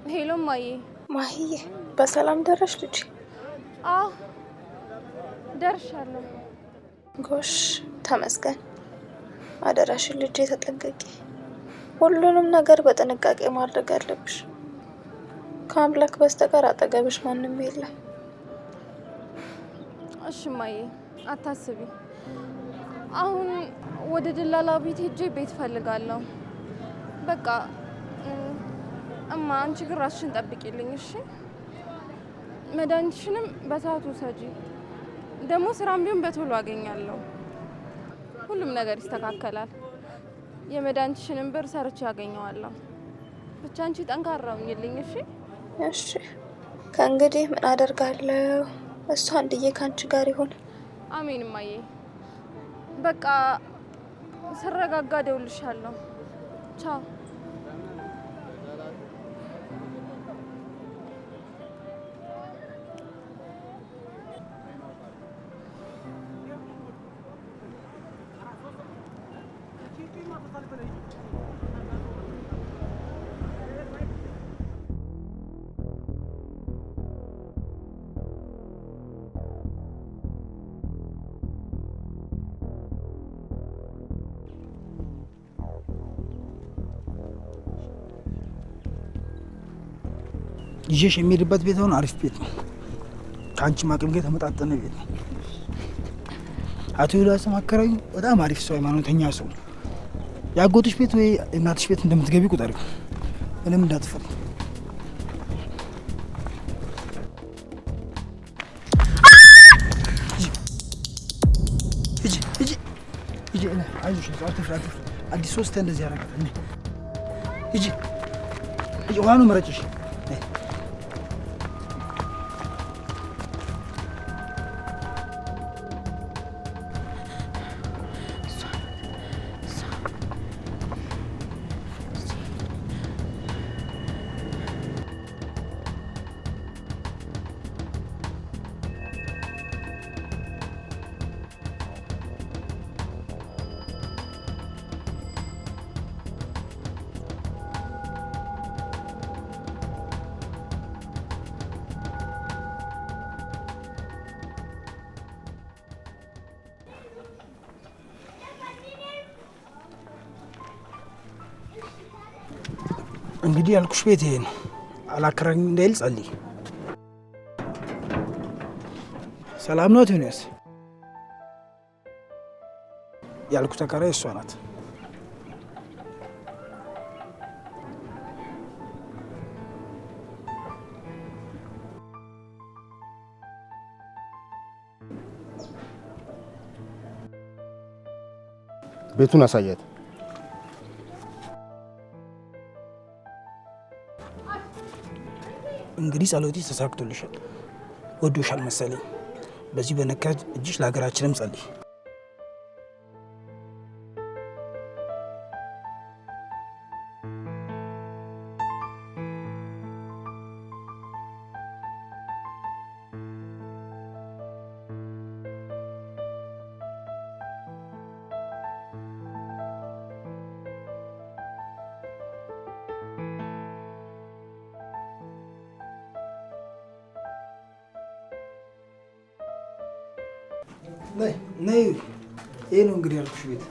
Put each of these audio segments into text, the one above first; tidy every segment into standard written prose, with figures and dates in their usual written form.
ሄሎ ማሂዬ በሰላም ደረሽ ልጅ? አዎ ደርሻለሁ። ጎሽ ተመስገን። አደራሽን ልጅ ተጠንቀቂ። ሁሉንም ነገር በጥንቃቄ ማድረግ አለብሽ። ከአምላክ በስተቀር አጠገብሽ ማንም የለም። እሺ እማዬ አታስቢ። አሁን ወደ ደላላ ቤት ሄጄ ቤት ፈልጋለሁ። በቃ እማ አንቺ ግን ራስሽን ጠብቂልኝ እሺ? መድኃኒትሽንም በሰዓቱ ውሰጂ። ደግሞ ስራም ቢሆን በቶሎ አገኛለሁ። ሁሉም ነገር ይስተካከላል። የመድኃኒትሽንም ብር ሰርቼ አገኘዋለሁ። ብቻ አንቺ ጠንካራ ሁኚልኝ እሺ? እሺ ከእንግዲህ ምን አደርጋለሁ? እሱ አንድዬ ካንቺ ጋር ይሁን። አሜን እማዬ። በቃ ስረጋጋ እደውልልሻለሁ። ቻው። ይዤሽ የሚሄድበት ቤት አሁን አሪፍ ቤት ነው። ከአንቺ አቅም ጋር የተመጣጠነ ቤት ነው። አቶ ዮዳስ አከራዩ በጣም አሪፍ ሰው፣ ሃይማኖተኛ ሰው። ያጎትሽ ቤት ወይ እናትሽ ቤት እንደምትገቢ ቁጠሪ። ምንም እንዳትፈሪ። አይዞሽ አትፍሪ። አዲስ ሶስት እንደዚህ ያደርጋል። ሂጂ ውሃ ነው መረጭሽ። እንግዲህ ያልኩሽ ቤት ይሄ ነው። አላከራኝ እንዳይል ጸልይ። ሰላም ነው ዮናስ? ያልኩት ተከራይ እሷ ናት። ቤቱን አሳያት። እንግዲህ ጸሎቴ ተሳክቶልሻል። ወዶሻል መሰለኝ። በዚህ በነካት እጅሽ ለሀገራችንም ጸልይ። ነይ ይሄ ነው እንግዲህ ያልኩሽ ቤት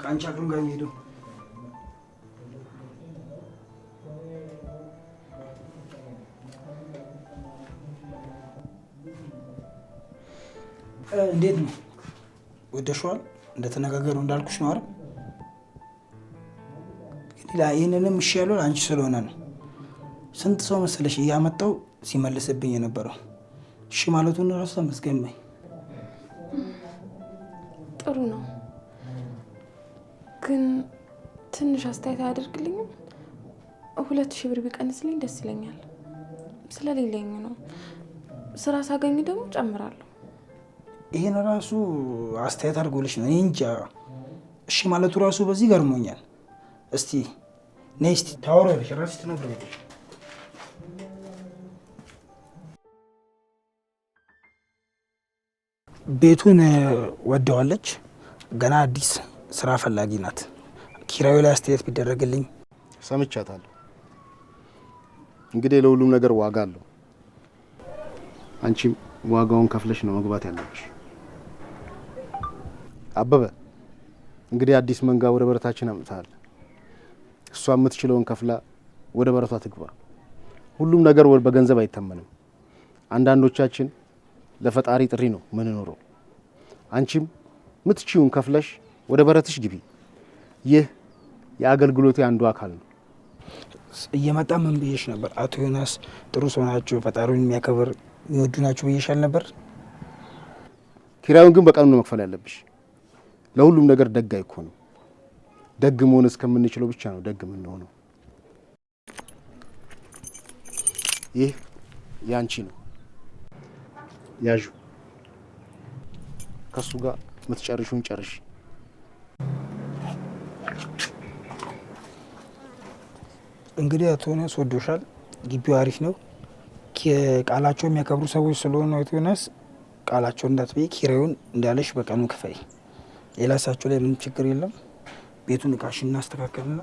ከአንቺ አቅም ጋር የሚሄደው። እንዴት ነው ወደሽዋል? እንደተነጋገሩ እንዳልኩሽ ነው አይደል? ይህንንም እሺ ያለው አንቺ ስለሆነ ነው። ስንት ሰው መሰለሽ እያመጣው ሲመልስብኝ የነበረው። እሺ ማለቱን ራሱ ተመስገን በይ። ጥሩ ነው፣ ግን ትንሽ አስተያየት አያደርግልኝም? 2000 ብር ቢቀንስልኝ ደስ ይለኛል። ስለሌለኝ ነው። ስራ ሳገኝ ደግሞ ጨምራለሁ። ይሄን ራሱ አስተያየት አድርጎልሽ ነው? እንጃ። እሺ ማለቱ ራሱ በዚህ ገርሞኛል። እስቲ ነይ እስቲ ታወሪያለሽ፣ ራስሽ ትነግሪያለሽ። ቤቱን ወደዋለች። ገና አዲስ ስራ ፈላጊ ናት። ኪራዩ ላይ አስተያየት ቢደረግልኝ። ሰምቻታለሁ። እንግዲህ ለሁሉም ነገር ዋጋ አለው። አንቺም ዋጋውን ከፍለሽ ነው መግባት ያለብሽ። አበበ እንግዲህ አዲስ መንጋ ወደ በረታችን አምጥተሃል። እሷ የምትችለውን ከፍላ ወደ በረቷ ትግባ። ሁሉም ነገር በገንዘብ አይተመንም። አንዳንዶቻችን ለፈጣሪ ጥሪ ነው ምንኖረው። አንቺም የምትችይውን ከፍለሽ ወደ በረትሽ ግቢ። ይህ የአገልግሎቱ አንዱ አካል ነው። እየመጣ ምን ብዬሽ ነበር? አቶ ዮናስ ጥሩ ሰው ናቸው፣ ፈጣሪውን የሚያከብር የሚወዱ ናቸው ብዬሻል ነበር። ኪራዩን ግን በቀኑ ነው መክፈል ያለብሽ። ለሁሉም ነገር ደግ አይኮንም። ደግ መሆን እስከምንችለው ብቻ ነው ደግ የምንሆነው። ይህ ያንቺ ነው፣ ያዡ። ከሱ ጋር የምትጨርሹን ጨርሽ። እንግዲህ አቶ ዮናስ ወዶሻል። ግቢው አሪፍ ነው። ቃላቸው የሚያከብሩ ሰዎች ስለሆኑ አቶ ዮናስ ቃላቸው እንዳትበይ፣ ኪራዩን እንዳለሽ በቀኑ ክፈይ። ሌላ እሳቸው ላይ ምንም ችግር የለም። ቤቱን እቃሽን እናስተካከልና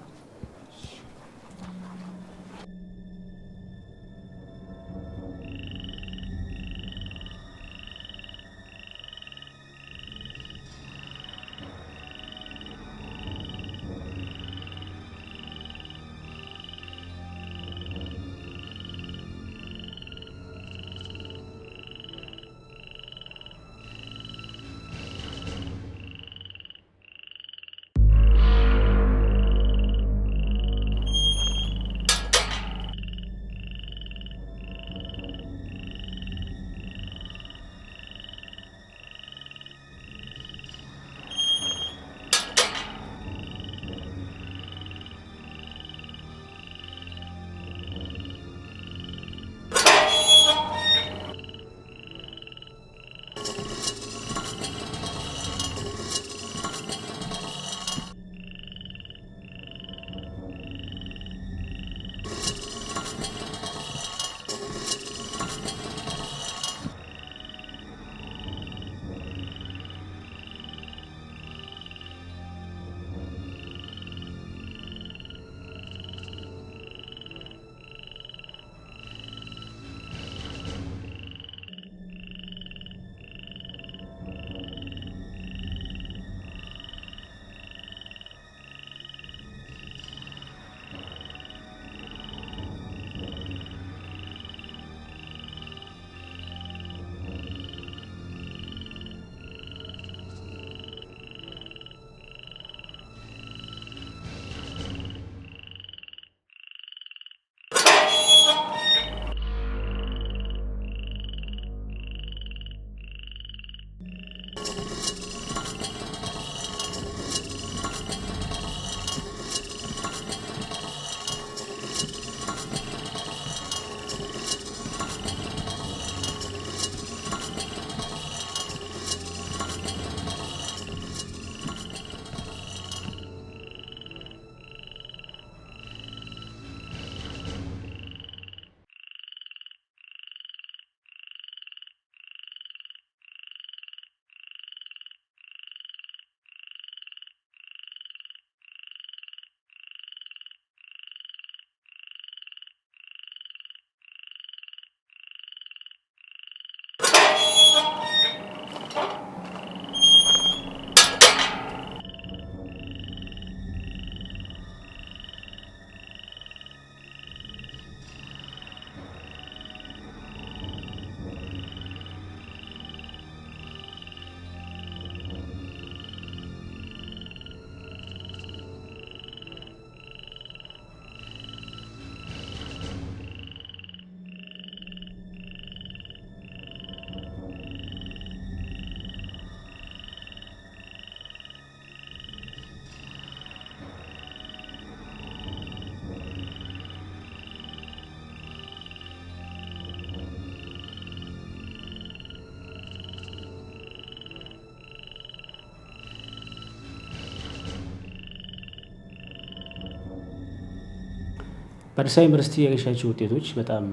በአዲስ አበባ ዩኒቨርሲቲ ያገኛቸው ውጤቶች በጣም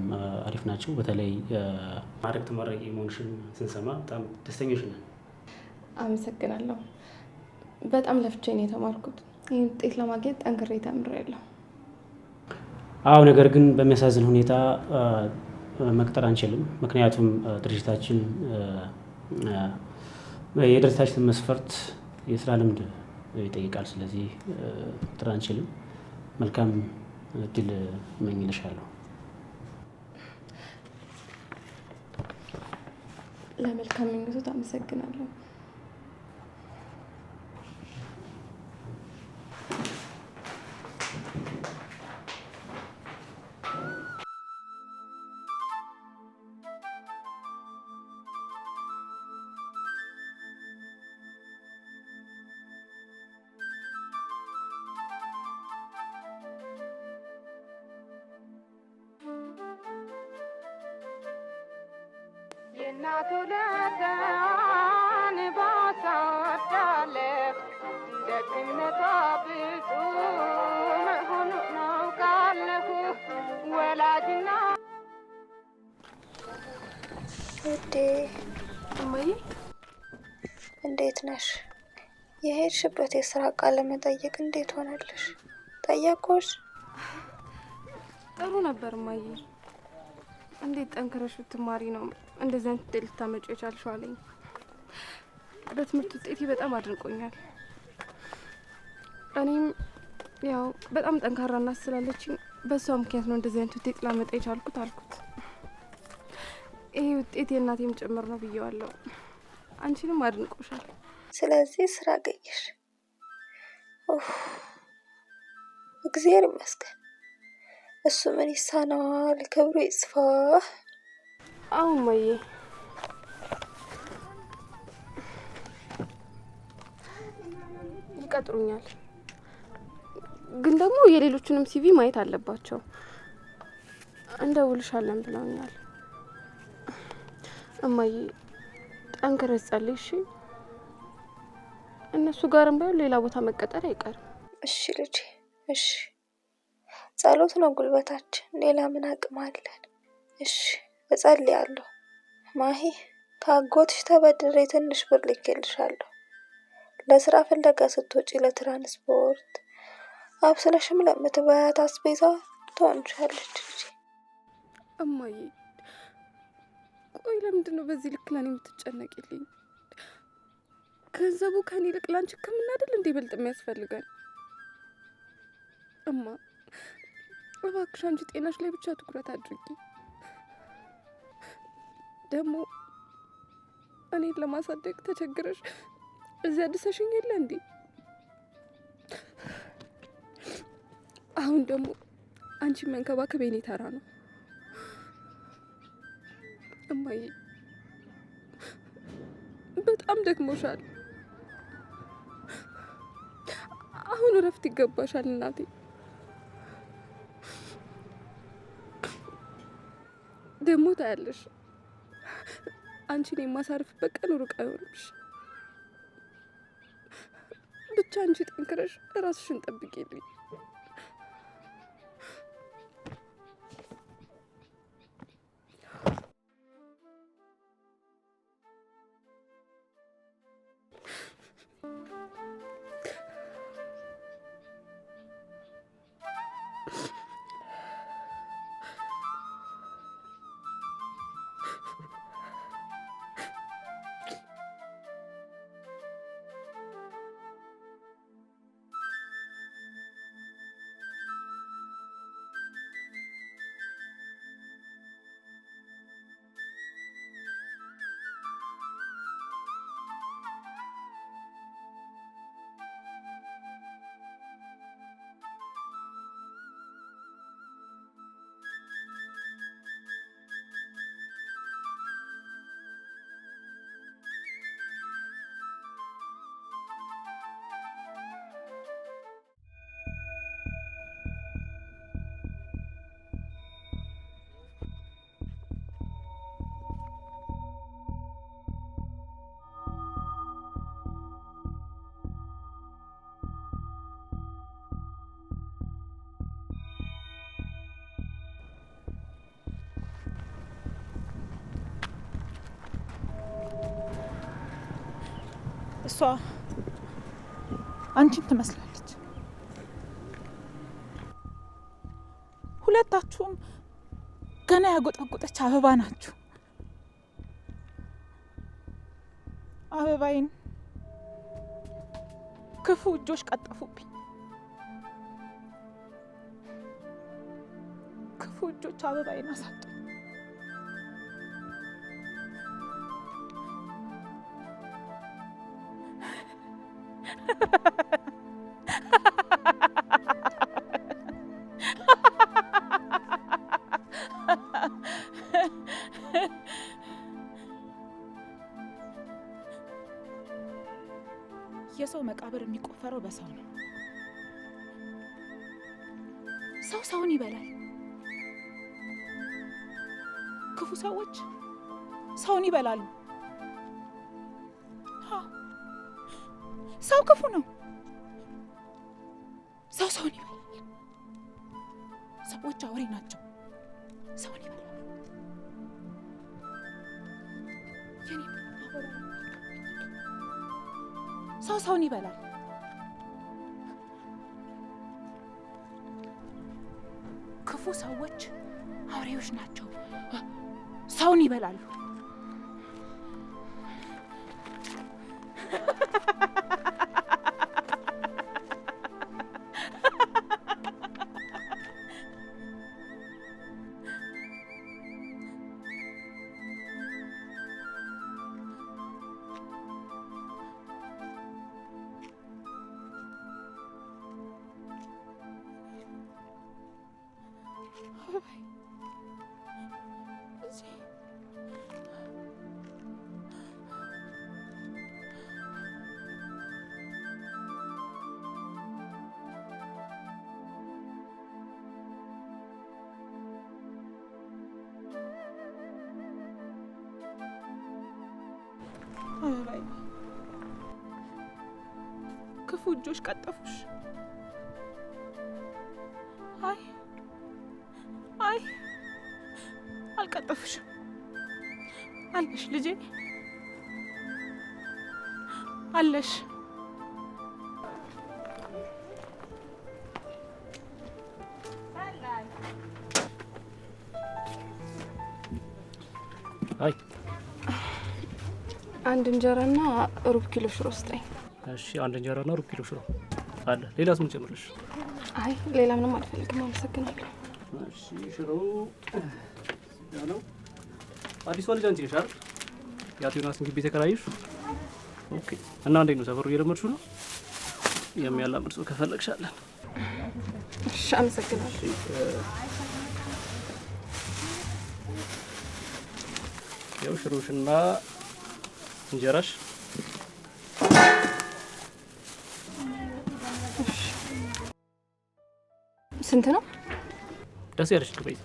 አሪፍ ናቸው። በተለይ ማዕረግ ተመራቂ መሆንሽን ስንሰማ በጣም ደስተኞች ነን። አመሰግናለሁ። በጣም ለፍቼ ነው የተማርኩት። ይህን ውጤት ለማግኘት ጠንክሬ ተምሬያለሁ። አዎ፣ ነገር ግን በሚያሳዝን ሁኔታ መቅጠር አንችልም። ምክንያቱም ድርጅታችን የድርጅታችን መስፈርት የስራ ልምድ ይጠይቃል። ስለዚህ መቅጠር አንችልም። መልካም እድል እመኝልሻለሁ። ለመልካም ምኞቶት አመሰግናለሁ። የእናቱ ለጋን ባሳወዳለሁ ደግነቷ ብዙ መሆኑ ናውቃለሁ። ወላጅና ውዴ እማዬ እንዴት ነሽ? የሄድሽበት የስራ ቃለ መጠየቅ እንዴት ሆነልሽ? ጠየቁሽ? ጥሩ ነበር እማዬ። እንዴት ጠንክረሽ ብትማሪ ነው እንደዚህ አይነት ውጤት ልታመጪው የቻልሽው አለኝ። በትምህርት ውጤቴ በጣም አድንቆኛል። እኔም ያው በጣም ጠንካራ እናት ስላለችኝ በሷ ምክንያት ነው እንደዚህ አይነት ውጤት ላመጣ የቻልኩት አልኩት። ይሄ ውጤት የእናቴም ጭምር ነው ብዬዋለሁ። አንቺንም አድንቆሻል። ስለዚህ ስራ አገኘሽ? እግዚአብሔር ይመስገን። እሱ ምን ይሳናል? ክብሩ ይስፋ። አሁን እማዬ ይቀጥሩኛል፣ ግን ደግሞ የሌሎቹንም ሲቪ ማየት አለባቸው። እንደውልሻለን ብለውኛል። እማዬ ጠንክረሽ ጸልይ እሺ? እነሱ ጋርም ባይሆን ሌላ ቦታ መቀጠር አይቀርም። እሺ ልጄ እሺ። ጸሎት ነው ጉልበታችን፣ ሌላ ምን አቅም አለን? እሺ እጸልያለሁ። ማሂ ከአጎትሽ ተበድሬ ትንሽ ብር ልኬልሻለሁ። ለስራ ፍለጋ ስትወጪ ለትራንስፖርት አብስለሽም ለምትበያት አስቤዛ ትሆንሻለች ልጄ። እማዬ ቆይ ለምንድን ነው በዚህ ልክ ለኔ የምትጨነቂልኝ? ገንዘቡ ከኔ ይልቅ ላንቺ ሕክምና አይደል እንዴ ይበልጥ የሚያስፈልገን? እማ እባክሽ አንቺ ጤናሽ ላይ ብቻ ትኩረት አድርጊ። ደግሞ እኔን ለማሳደግ ተቸግረሽ እዚያ አድሰሽኝ የለ እንዴ? አሁን ደግሞ አንቺን መንከባከብ የኔ ተራ ነው። እማዬ በጣም ደክሞሻል። አሁን እረፍት ይገባሻል እናቴ። ደግሞ ታያለሽ አንቺን የማሳርፍበት ቀን ሩቅ አይሆንሽ። ብቻ አንቺ ጠንክረሽ ራስሽን ጠብቂልኝ። እሷ አንቺን ትመስላለች። ሁለታችሁም ገና ያጎጠጎጠች አበባ ናችሁ። አበባዬን ክፉ እጆች ቀጠፉብኝ። ክፉ እጆች አበባዬን አሳጡ። የሰው መቃብር የሚቆፈረው በሰው ነው። ሰው ሰውን ይበላል። ክፉ ሰዎች ሰውን ይበላሉ። ሰው ክፉ ነው። ሰው ሰውን ይበላል። ሰዎች አውሬ ናቸው። ሰውን ይበላሉ። ሰው ሰውን ይበላል። ክፉ ሰዎች አውሬዎች ናቸው። ሰውን ይበላሉ። ክፉ እጆች ቀጠፉሽ። አይ አይ አልቀጠፉሽም። አለሽ ልጄ አለሽ። አይ አንድ እንጀራና ሩብ ኪሎ ሽሮ ስጠኝ። እሺ፣ አንድ እንጀራና ሩብ ኪሎ ሽሮ አለ። ሌላስ ምን ጨምርሽ? አይ ሌላ ምንም አልፈልግም፣ አመሰግናለሁ። እሺ፣ ሽሮ ያለው አዲሷ ልጅ አንቺ ነሽ አይደል? የአቶ ዮናስን ግቢ ተከራይሽ? ኦኬ። እና እንዴት ነው ሰፈሩ እየለመድሽው ነው? የሚያላምድ ሰው ከፈለግሻለን። እሺ፣ አመሰግናለሁ። ያው ሽሮሽና እንጀራሽ። ስንት ነው? ደስ ያለሽ ግበይ።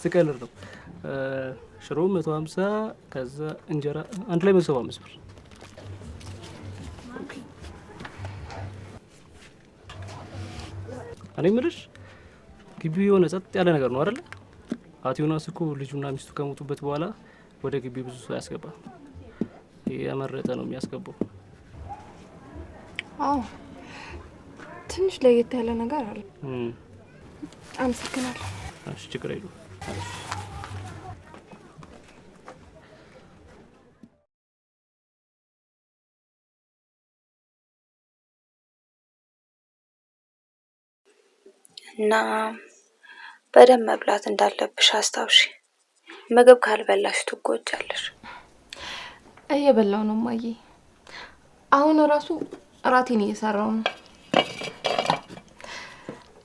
ስቀልር ነው። ሽሮ 150 ከዛ እንጀራ አንድ ላይ 175 ብር። ኦኬ። እኔ የምልሽ ግቢው የሆነ ጸጥ ያለ ነገር ነው አይደለ? አቶ ዮናስ እኮ ልጁና ሚስቱ ከሞቱበት በኋላ ወደ ግቢ ብዙ ሰው ያስገባል። የመረጠ ነው የሚያስገባው። አዎ ትንሽ ለየት ያለ ነገር አለ። አመሰግናለሁ። እሺ ችግር የለውም። እና በደንብ መብላት እንዳለብሽ አስታውሺ። ምግብ ካልበላሽ ትጎጃለሽ። እየበላው ነው ማዬ። አሁን ራሱ እራቴን እየሰራው ነው።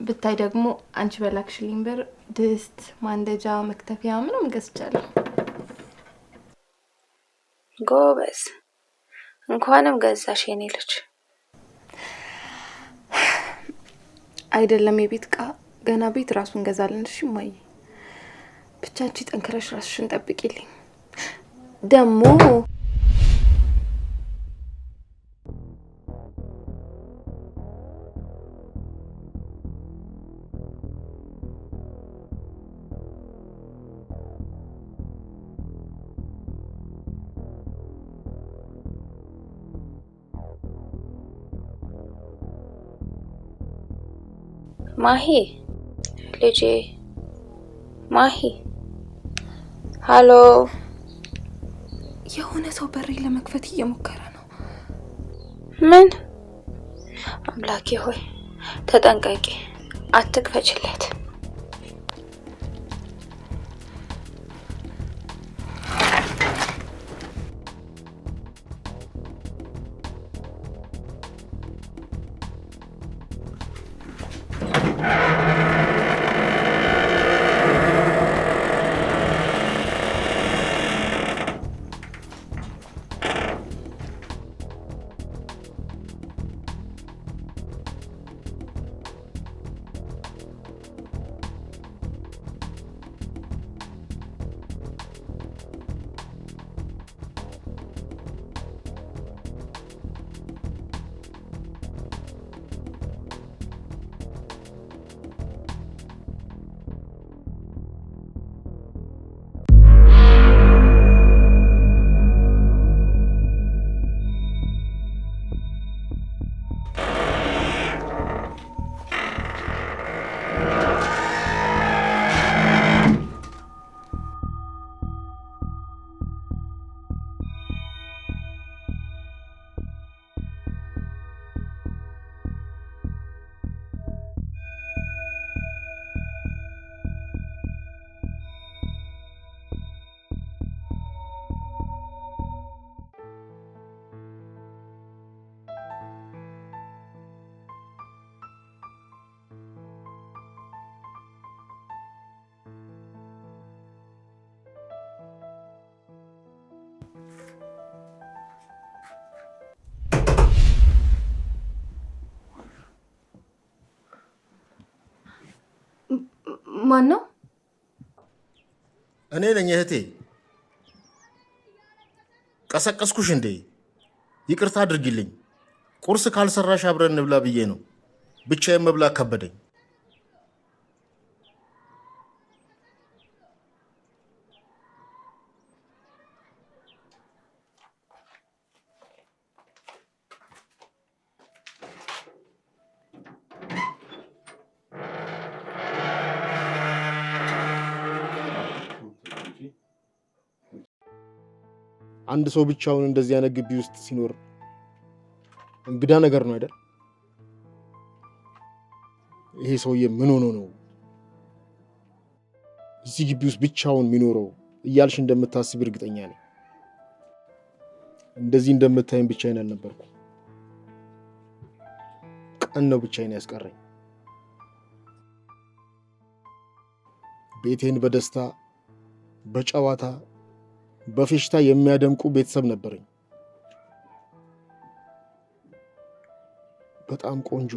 ብታይ ደግሞ አንቺ በላክሽልኝ ብር ድስት፣ ማንደጃ፣ መክተፊያ ምንም ገዝቻለሁ። ጎበዝ፣ እንኳንም ገዛሽ የኔ ልጅ። አይደለም የቤት እቃ ገና ቤት ራሱ እንገዛለን። እሺ ማዬ፣ ብቻ አንቺ ጠንክረሽ ራስሽን ጠብቂልኝ ደግሞ ማሂ ልጄ ማሂ ሃሎ የሆነ ሰው በሬ ለመክፈት እየሞከረ ነው። ምን አምላኬ ሆይ ተጠንቀቂ አትክፈችለት። ማን ነው? እኔ ነኝ እህቴ። ቀሰቀስኩሽ እንዴ? ይቅርታ አድርጊልኝ። ቁርስ ካልሰራሽ አብረን እንብላ ብዬ ነው። ብቻዬን መብላት ከበደኝ። አንድ ሰው ብቻውን እንደዚህ አይነት ግቢ ውስጥ ሲኖር እንግዳ ነገር ነው አይደል? ይሄ ሰውዬ ምን ሆኖ ነው እዚህ ግቢ ውስጥ ብቻውን የሚኖረው እያልሽ እንደምታስብ እርግጠኛ ነኝ። እንደዚህ እንደምታይም ብቻዬን አልነበርኩ። ቀን ነው ብቻዬን ያስቀረኝ። ቤቴን በደስታ በጨዋታ በፌሽታ የሚያደምቁ ቤተሰብ ነበረኝ። በጣም ቆንጆ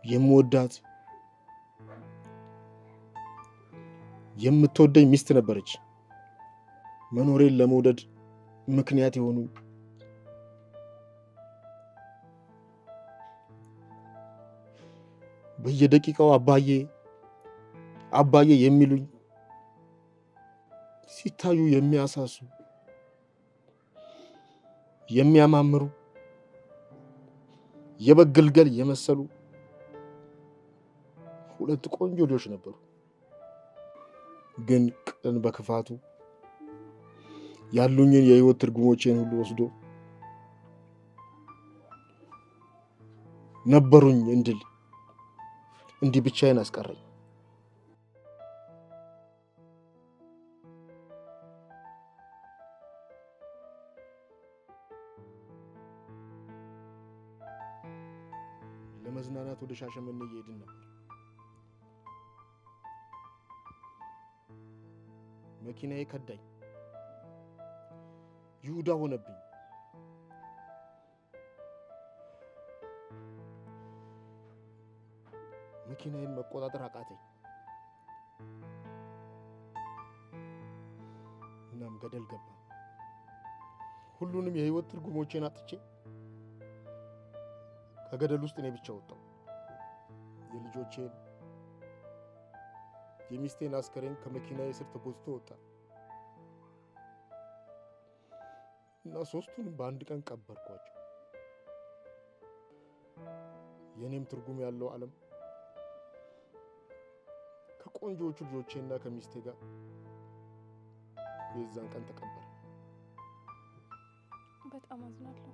የምወዳት የምትወደኝ ሚስት ነበረች። መኖሬን ለመውደድ ምክንያት የሆኑ በየደቂቃው አባዬ አባዬ የሚሉኝ ሲታዩ የሚያሳሱ የሚያማምሩ የበግ ግልገል የመሰሉ ሁለት ቆንጆ ልጆች ነበሩ። ግን ቀን በክፋቱ ያሉኝን የህይወት ትርጉሞቼን ሁሉ ወስዶ ነበሩኝ እንድል እንዲህ ብቻዬን አስቀረኝ። ለመዝናናት ወደ ሻሸመኔ እየሄድን ነበር። መኪናዬ ከዳኝ። ይሁዳ ሆነብኝ። መኪናዬን መቆጣጠር አቃተኝ። እናም ገደል ገባ። ሁሉንም የህይወት ትርጉሞቼን አጥቼ ከገደል ውስጥ እኔ ብቻ ወጣሁ። የልጆቼን የሚስቴን አስከሬን ከመኪናዬ ስር ተጎትቶ ወጣ እና ሶስቱንም በአንድ ቀን ቀበርኳቸው። የኔም ትርጉም ያለው ዓለም ከቆንጆቹ ልጆቼና ከሚስቴ ጋር የዛን ቀን ተቀበረ። በጣም አዝናለሁ።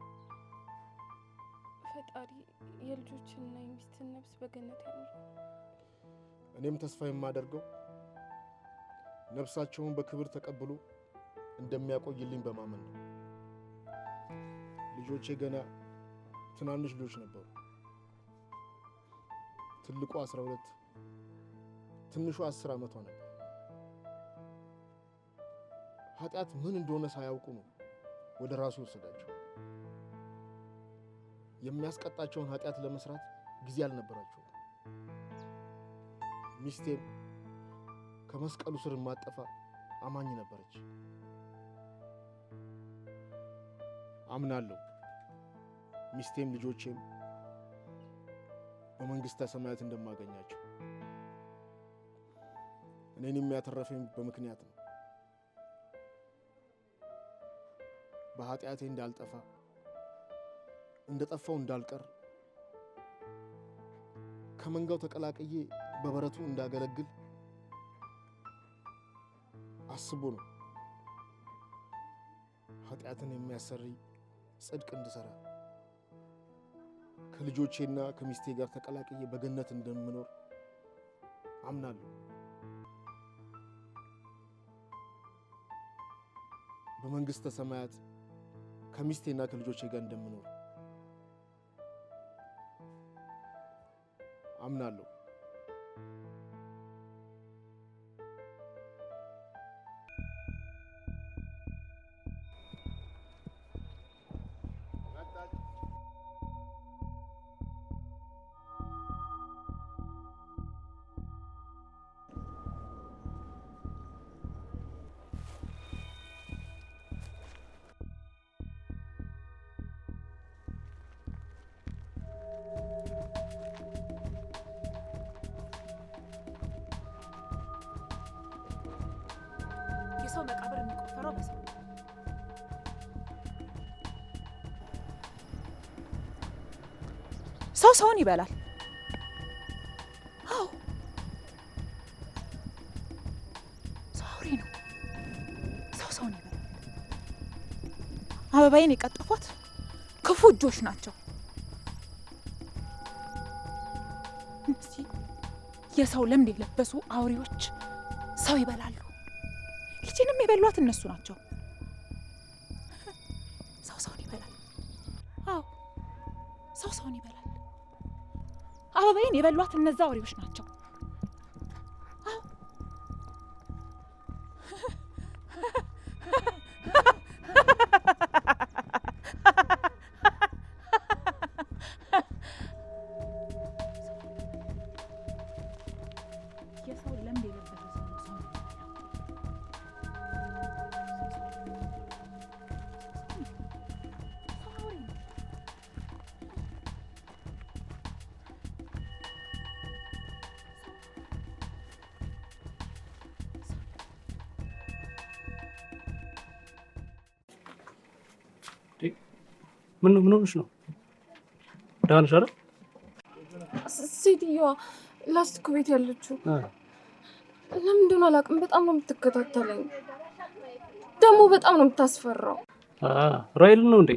ፈጣሪ የልጆችንና የሚስትን ነፍስ በገነት ያኑር። እኔም ተስፋ የማደርገው ነፍሳቸውን በክብር ተቀብሎ እንደሚያቆይልኝ በማመን ነው። ልጆቼ ገና ትናንሽ ልጆች ነበሩ። ትልቁ 12 ትንሹ 10 ዓመቷ ነበር። ኃጢአት ምን እንደሆነ ሳያውቁ ነው ወደ ራሱ ወሰዳቸው። የሚያስቀጣቸውን ኃጢአት ለመስራት ጊዜ አልነበራቸውም። ሚስቴም ከመስቀሉ ስር ማጠፋ አማኝ ነበረች። አምናለሁ ሚስቴም ልጆቼም በመንግስተ ሰማያት እንደማገኛቸው። እኔን የሚያተረፈኝ በምክንያት ነው። በኃጢአቴ እንዳልጠፋ እንደጠፋው እንዳልቀር ከመንጋው ተቀላቅዬ በበረቱ እንዳገለግል አስቦ ነው ኃጢአትን የሚያሰሪ ጽድቅ እንድሰራ ከልጆቼና ከሚስቴ ጋር ተቀላቅዬ በገነት እንደምኖር አምናለሁ። በመንግስተ ሰማያት ከሚስቴና ከልጆቼ ጋር እንደምኖር አምናለሁ። የሰው መቃብር የሚቆፈረው በሰው ሰው ሰውን ይበላል። አዎ ሰው አውሬ ነው። ሰው ሰውን ይበላል። አበባዬን የቀጠፏት ክፉ እጆች ናቸው። እነዚህ የሰው ለምድ የለበሱ አውሬዎች ሰው ይበላሉ። ልጄንም የበሏት እነሱ ናቸው። ሰው ሰውን ይበላል። አዎ ሰው ሰውን ይበላል። አበባዬን የበሏት እነዛ አውሬዎች ናቸው። አዎ የሰው ለምድ የለበሰ ሰው ነው ሰው ምን ሆነሽ ነው? ደህና ነሽ አይደል? ሴትዮዋ ላስቲክ ቤት ያለችው ለምን እንደሆነ አላውቅም፣ በጣም ነው የምትከታተለኝ። ደግሞ በጣም ነው የምታስፈራው። ራይል ነው እንዴ?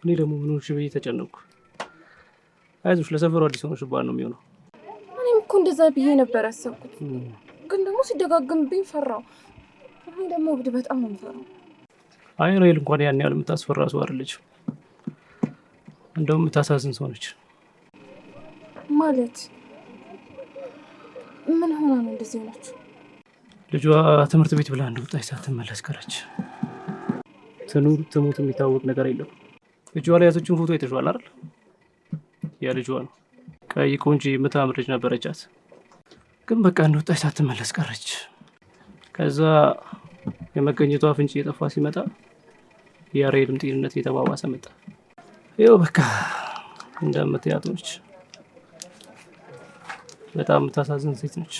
እኔ ደግሞ ምን ሆነሽ ብዬ ተጨነቅኩ። አይዞሽ፣ ለሰፈሩ አዲስ ሆነሽ ባል ነው የሚሆነው። እኔም እኮ እንደዛ ብዬ ነበር ያሰብኩት፣ ግን ደግሞ ሲደጋግምብኝ ፈራው። እኔ ደግሞ እብድ በጣም ነው የምፈራው። አይ ራይል እንኳን ያን ያህል የምታስፈራ ሰው አይደለችም። እንደውም የምታሳዝን ሰው ነች። ማለት ምን ሆና ነው እንደዚህ ሆነች? ልጇ ትምህርት ቤት ብላ እንደወጣች ሳትመለስ ቀረች። ትኑር ትሙት የሚታወቅ ነገር የለም። ልጇ ላይ ያዘችውን ፎቶ አይተሽዋል አይደል? ያ ልጇ ነው። ቀይ ቆንጆ የምታምር ልጅ ነበረቻት፣ ግን በቃ እንደወጣች ሳትመለስ ቀረች። ከዛ የመገኘቷ ፍንጭ እየጠፋ ሲመጣ የራይልም ጤንነት እየተባባሰ መጣ። ይኸው በቃ እንደምትያት ነች። በጣም የምታሳዝን ሴት ነች።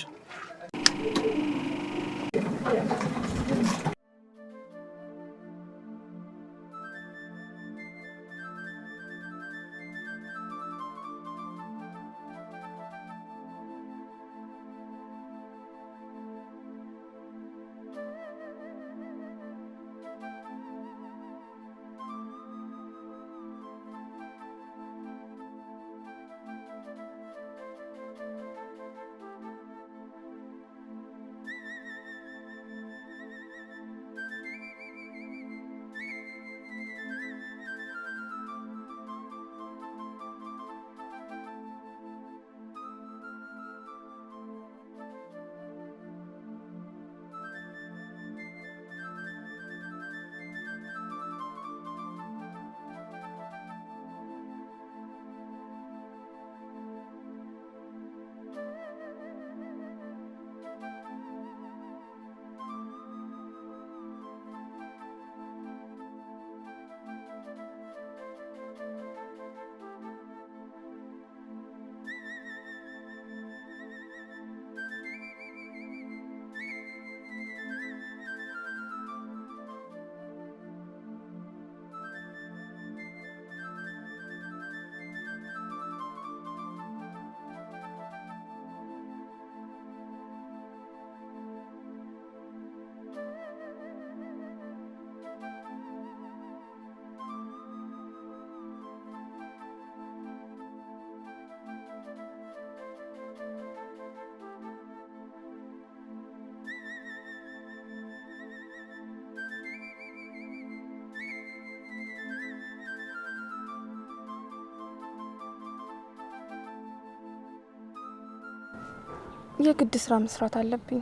የግድ ስራ መስራት አለብኝ።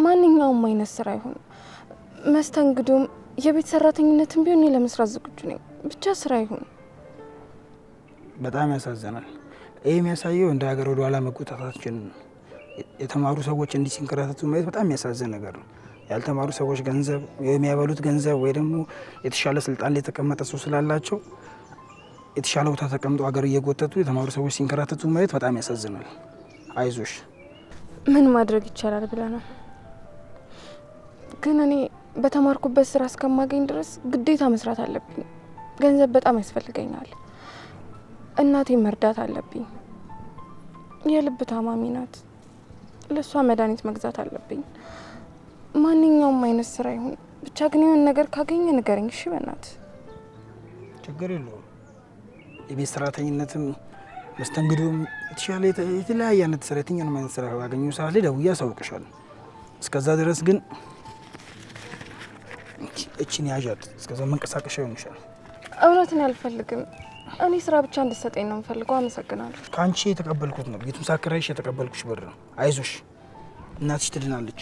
ማንኛውም አይነት ስራ ይሁን፣ መስተንግዶም የቤት ሰራተኝነትም ቢሆን ለመስራት ዝግጁ ነኝ። ብቻ ስራ ይሁን። በጣም ያሳዝናል። ይህ የሚያሳየው እንደ ሀገር ወደ ኋላ መጎታታችን ነው። የተማሩ ሰዎች እንዲህ ሲንከራተቱ ማየት በጣም የሚያሳዝን ነገር ነው። ያልተማሩ ሰዎች ገንዘብ የሚያበሉት ገንዘብ ወይ ደግሞ የተሻለ ስልጣን ላይ የተቀመጠ ሰው ስላላቸው የተሻለ ቦታ ተቀምጦ ሀገር እየጎተቱ የተማሩ ሰዎች ሲንከራተቱ ማየት በጣም ያሳዝናል። አይዞሽ። ምን ማድረግ ይቻላል ብለህ ነው? ግን እኔ በተማርኩበት ስራ እስከማገኝ ድረስ ግዴታ መስራት አለብኝ። ገንዘብ በጣም ያስፈልገኛል። እናቴን መርዳት አለብኝ። የልብ ታማሚ ናት። ለሷ መድኃኒት መግዛት አለብኝ። ማንኛውም አይነት ስራ ይሁን ብቻ ግን የሆነ ነገር ካገኘ ንገረኝ እሺ? በእናትህ። ችግር የለውም። የቤት ሰራተኝነትም መስተንግዶም የተሻለ የተለያየ አይነት ስራ የትኛውንም አይነት ስራ ባገኘሁ ሰዓት ላይ ደውዬ አሳውቅሻለሁ። እስከዛ ድረስ ግን እቺን ያዣት። እስከዛ መንቀሳቀሻ ይሆንሻል። እውነትን አልፈልግም። እኔ ስራ ብቻ እንድትሰጠኝ ነው የምፈልገው። አመሰግናለሁ። ከአንቺ የተቀበልኩት ነው። ቤቱን ሳከራይሽ የተቀበልኩሽ ብር ነው። አይዞሽ፣ እናትሽ ትድናለች።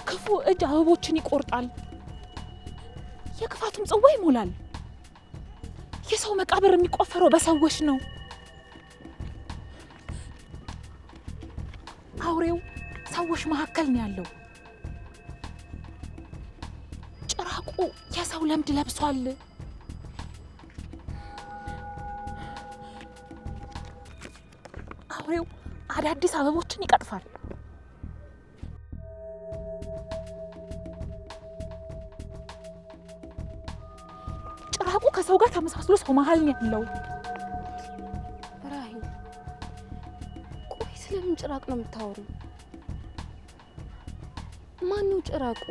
ክፉ እጅ አበቦችን ይቆርጣል፣ የክፋቱም ጽዋ ይሞላል። የሰው መቃብር የሚቆፈረው በሰዎች ነው። አውሬው ሰዎች መካከል ነው ያለው። ጭራቁ የሰው ለምድ ለብሷል። አውሬው አዳዲስ አበቦችን ይቀጥፋል። ጭራቁ ከሰው ጋር ተመሳስሎ ሰው መሀል ነው ያለው። ራሂል፣ ቆይ ስለምን ጭራቅ ነው የምታወሩ? ማን ነው ጭራቁ?